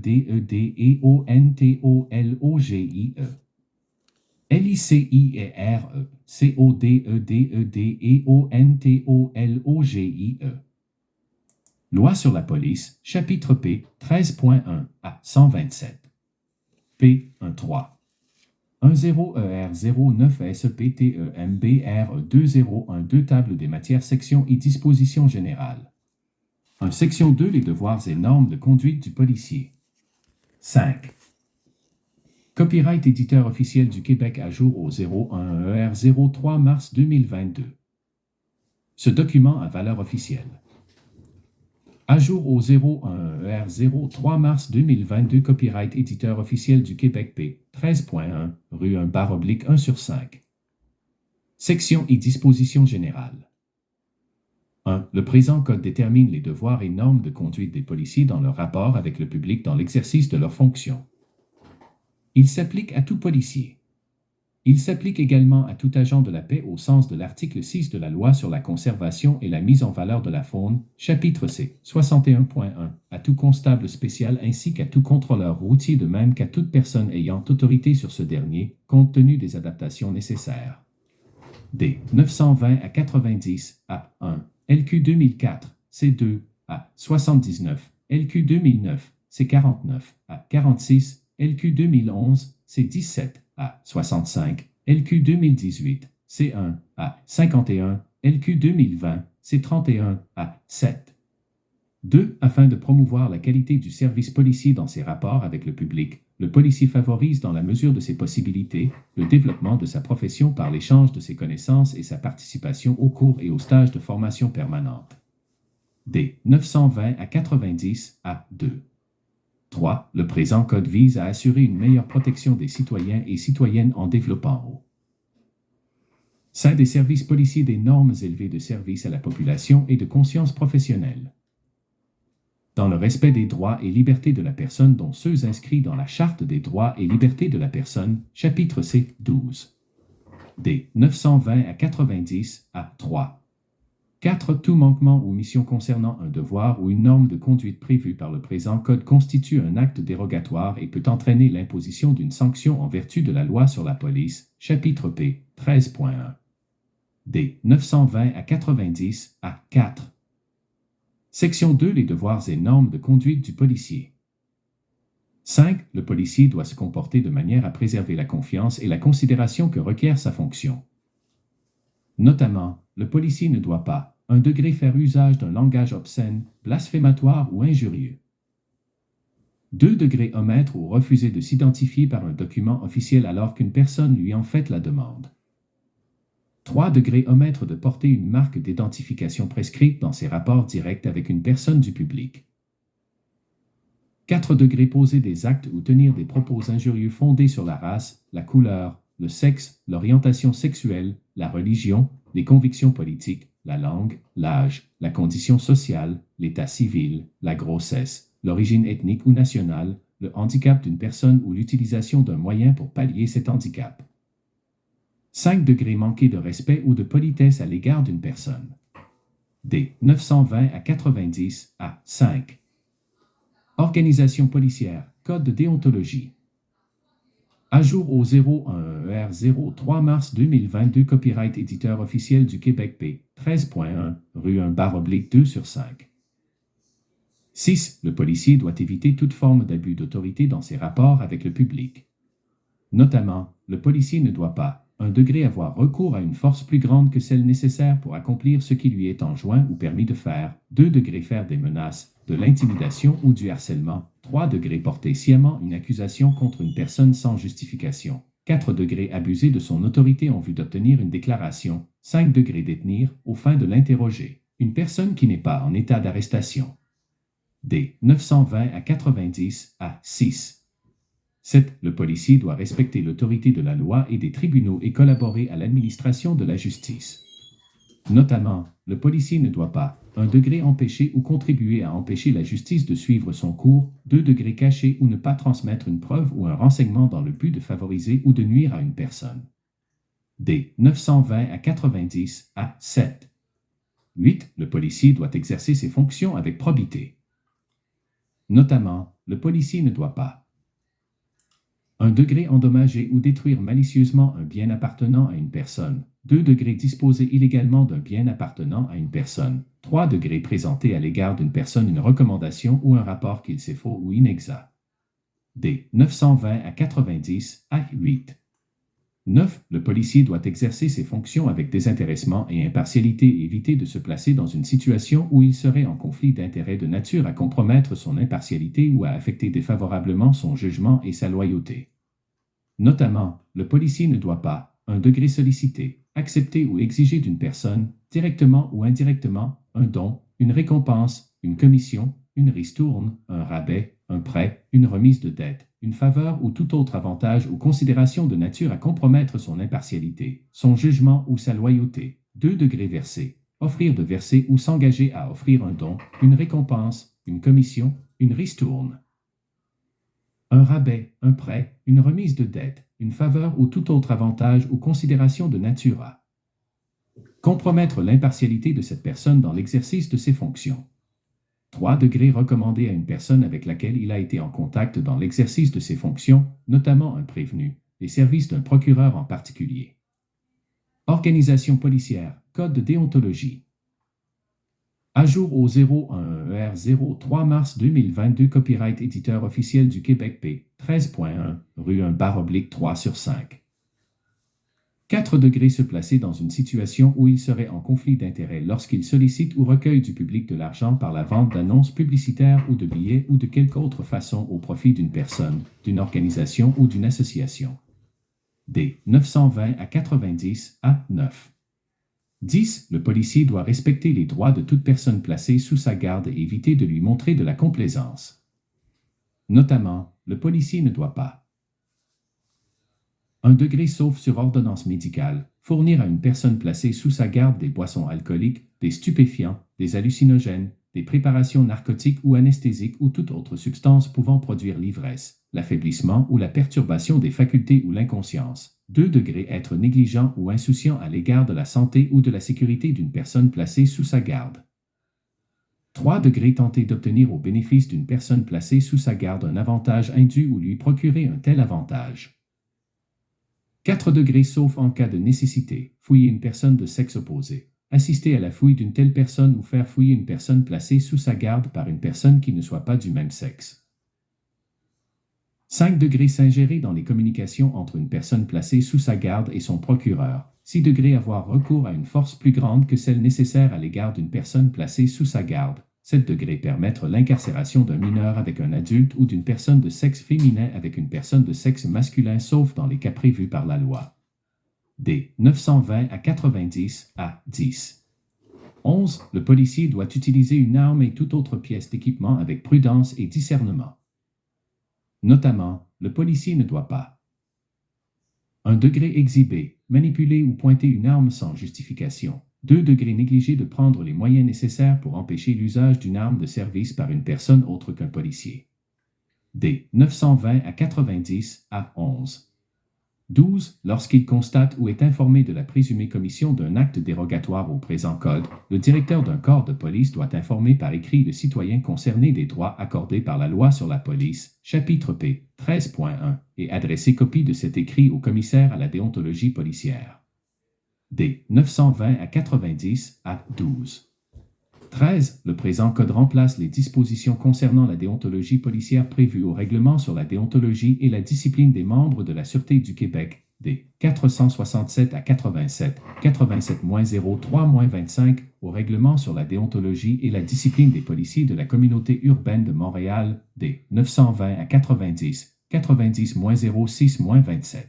LICEDEDEONTOLOGIE. LICIERCODEDEONTOLOGIE. Loi sur la police, chapitre P, 13.1 à 127. P. 1.3. 10ER09SPTEMBR2012 Table des matières, section et dispositions générales. 1. Section 2. Les devoirs et normes de conduite du policier. 5. Copyright éditeur officiel du Québec à jour au 01ER03 mars 2022. Ce document a valeur officielle. À jour au 01ER03 mars 2022, copyright éditeur officiel du Québec P. 13.1, rue 1/1/5. Section et dispositions générales. 1. Le présent code détermine les devoirs et normes de conduite des policiers dans leur rapport avec le public dans l'exercice de leurs fonctions. Il s'applique à tout policier. Il s'applique également à tout agent de la paix au sens de l'article 6 de la Loi sur la conservation et la mise en valeur de la faune, chapitre C, 61.1, à tout constable spécial ainsi qu'à tout contrôleur routier, de même qu'à toute personne ayant autorité sur ce dernier, compte tenu des adaptations nécessaires. D. 920 à 90 à 1, LQ 2004, C2 à 79, LQ 2009, C49 à 46, LQ 2011, C17 à 65, LQ 2018, C1 à 51, LQ 2020, C31 à 7. 2. Afin de promouvoir la qualité du service policier dans ses rapports avec le public, le policier favorise dans la mesure de ses possibilités le développement de sa profession par l'échange de ses connaissances et sa participation aux cours et aux stages de formation permanente. D. 920 à 90 à 2. 3. Le présent code vise à assurer une meilleure protection des citoyens et citoyennes en développant au sein des services policiers des normes élevées de service à la population et de conscience professionnelle, dans le respect des droits et libertés de la personne, dont ceux inscrits dans la Charte des droits et libertés de la personne, chapitre C, 12. D. 920 à 90 à 3. 4. Tout manquement ou mission concernant un devoir ou une norme de conduite prévue par le présent code constitue un acte dérogatoire et peut entraîner l'imposition d'une sanction en vertu de la Loi sur la police, chapitre P, 13.1. D. 920 à 90 à 4. Section 2. Les devoirs et normes de conduite du policier. 5. Le policier doit se comporter de manière à préserver la confiance et la considération que requiert sa fonction. Notamment, le policier ne doit pas 1 degré faire usage d'un langage obscène, blasphématoire ou injurieux. 2 degrés omettre ou refuser de s'identifier par un document officiel alors qu'une personne lui en fait la demande. 3 degrés omettre de porter une marque d'identification prescrite dans ses rapports directs avec une personne du public. 4 degrés poser des actes ou tenir des propos injurieux fondés sur la race, la couleur, le sexe, l'orientation sexuelle, la religion, les convictions politiques, la langue, l'âge, la condition sociale, l'état civil, la grossesse, l'origine ethnique ou nationale, le handicap d'une personne ou l'utilisation d'un moyen pour pallier cet handicap. 5 degrés manquer de respect ou de politesse à l'égard d'une personne. D. 920 à 90 à 5. Organisation policière, code de déontologie. À jour au 01ER03 mars 2022, copyright éditeur officiel du Québec P. 13.1, rue 1/2/5. 6. Le policier doit éviter toute forme d'abus d'autorité dans ses rapports avec le public. Notamment, le policier ne doit pas 1 degré avoir recours à une force plus grande que celle nécessaire pour accomplir ce qui lui est enjoint ou permis de faire. 2 degrés faire des menaces, de l'intimidation ou du harcèlement. 3 degrés porter sciemment une accusation contre une personne sans justification. 4 degrés abuser de son autorité en vue d'obtenir une déclaration. 5 degrés détenir, aux fins de l'interroger, une personne qui n'est pas en état d'arrestation. D. 920 à 90 à 6. 7. Le policier doit respecter l'autorité de la loi et des tribunaux et collaborer à l'administration de la justice. Notamment, le policier ne doit pas 1 degré empêcher ou contribuer à empêcher la justice de suivre son cours, 2 degrés cacher ou ne pas transmettre une preuve ou un renseignement dans le but de favoriser ou de nuire à une personne. D. 920 à 90 à 7. 8. Le policier doit exercer ses fonctions avec probité. Notamment, le policier ne doit pas 1 degré endommager ou détruire malicieusement un bien appartenant à une personne. 2 degrés disposer illégalement d'un bien appartenant à une personne. 3 degrés présenter à l'égard d'une personne une recommandation ou un rapport qu'il sait faux ou inexact. D. 920 à 90 à 8. 9. Le policier doit exercer ses fonctions avec désintéressement et impartialité et éviter de se placer dans une situation où il serait en conflit d'intérêts de nature à compromettre son impartialité ou à affecter défavorablement son jugement et sa loyauté. Notamment, le policier ne doit pas 1 degré solliciter, accepter ou exiger d'une personne, directement ou indirectement, un don, une récompense, une commission, une ristourne, un rabais, un prêt, une remise de dette, une faveur ou tout autre avantage ou considération de nature à compromettre son impartialité, son jugement ou sa loyauté. 2 degrés verser, offrir de verser ou s'engager à offrir un don, une récompense, une commission, une ristourne, un rabais, un prêt, une remise de dette, une faveur ou tout autre avantage ou considération de nature à compromettre l'impartialité de cette personne dans l'exercice de ses fonctions. 3 degrés recommander à une personne avec laquelle il a été en contact dans l'exercice de ses fonctions, notamment un prévenu, les services d'un procureur en particulier. Organisation policière, code de déontologie. À jour au 01ER03 mars 2022, copyright éditeur officiel du Québec P. 13.1, rue 1/3/5. 4 degrés se placer dans une situation où il serait en conflit d'intérêts lorsqu'il sollicite ou recueille du public de l'argent par la vente d'annonces publicitaires ou de billets ou de quelque autre façon au profit d'une personne, d'une organisation ou d'une association. D. 920 à 90 à 9. 10. Le policier doit respecter les droits de toute personne placée sous sa garde et éviter de lui montrer de la complaisance. Notamment, le policier ne doit pas 1 degré sauf sur ordonnance médicale, fournir à une personne placée sous sa garde des boissons alcooliques, des stupéfiants, des hallucinogènes, des préparations narcotiques ou anesthésiques ou toute autre substance pouvant produire l'ivresse, l'affaiblissement ou la perturbation des facultés ou l'inconscience. 2 degrés être négligent ou insouciant à l'égard de la santé ou de la sécurité d'une personne placée sous sa garde. 3 degrés tenter d'obtenir au bénéfice d'une personne placée sous sa garde un avantage indu ou lui procurer un tel avantage. 4 degrés sauf en cas de nécessité, fouiller une personne de sexe opposé, assister à la fouille d'une telle personne ou faire fouiller une personne placée sous sa garde par une personne qui ne soit pas du même sexe. 5 degrés s'ingérer dans les communications entre une personne placée sous sa garde et son procureur. 6 degrés avoir recours à une force plus grande que celle nécessaire à l'égard d'une personne placée sous sa garde. 7 degrés permettre l'incarcération d'un mineur avec un adulte ou d'une personne de sexe féminin avec une personne de sexe masculin sauf dans les cas prévus par la loi. D. 920 à 90 à 10. 11. Le policier doit utiliser une arme et toute autre pièce d'équipement avec prudence et discernement. Notamment, le policier ne doit pas 1 degré exhiber, manipuler ou pointer une arme sans justification. 2 degrés négliger de prendre les moyens nécessaires pour empêcher l'usage d'une arme de service par une personne autre qu'un policier. D. 920 à 90 à 11. 12. Lorsqu'il constate ou est informé de la présumée commission d'un acte dérogatoire au présent code, le directeur d'un corps de police doit informer par écrit le citoyen concerné des droits accordés par la loi sur la police, chapitre P. 13.1, et adresser copie de cet écrit au commissaire à la déontologie policière. D. 920 à 90 à 12. 13. Le présent code remplace les dispositions concernant la déontologie policière prévues au règlement sur la déontologie et la discipline des membres de la Sûreté du Québec, D. 467 à 87, 87-03-25, au règlement sur la déontologie et la discipline des policiers de la communauté urbaine de Montréal, D. 920 à 90, 90-06-27.